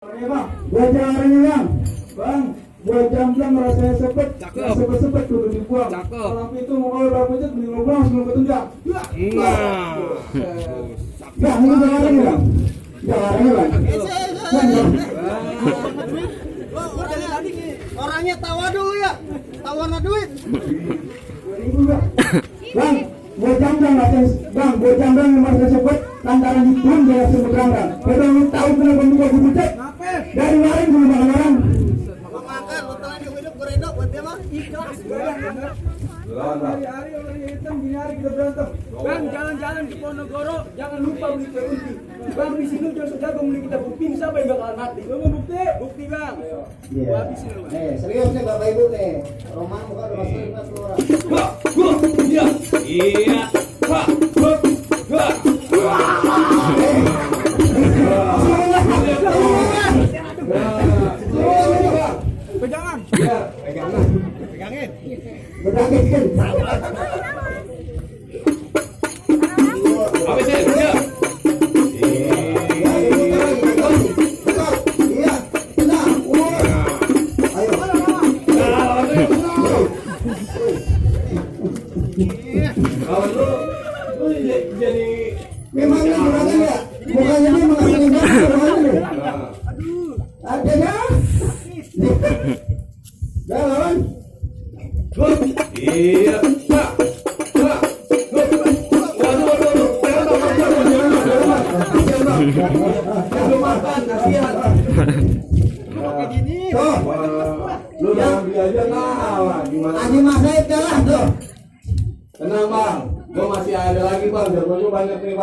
Bang, buat caranya bang, buat jam-jam rasanya sepet, sepet kudu dibuang. Kalau itu mau berapa jam mending lo buang sebelum ketunjang. Bang, ini caranya bang, caranya bang. Orangnya tawa dulu ya, tawana duit. Bang, buat jam-jam rasanya, bang, buat jam-jam yang rasanya sepet, lantaran dibuang dari sebut rangka. Padahal lu tahu kenapa juga gue cek? Dari kemarin gue makan. Makan, lo telah hidup beredok buat dia mah. Hari-hari orang hitam, gini hari kita berantem. Bang, jalan-jalan ke Ponorogo, jangan lupa beli kunci. Bang, di sini jangan sudah beli kita bukti, siapa yang bakalan mati? Lo mau bukti? Bukti bang. Iya. Nih, serius nih Bapak Ibu nih. Roman bukan udah masuk 50 orang. Iya. Iya. Pegangan. Iya, pegangan. Pegangin. Bedangin. Habisin, ya. Iya, benar. Ayo. Kalau lu jadi Memangnya gimana ya? Mukanya dia mengatakan gimana? Ada kan? Dah lawan. iya. Belum makan, kasihan. Tuh, Lu jangan beli aja kalah. Gimana? Haji Mas Said kalah tuh. Tenang bang, gua masih ada lagi bang. Jagonya banyak nih bang.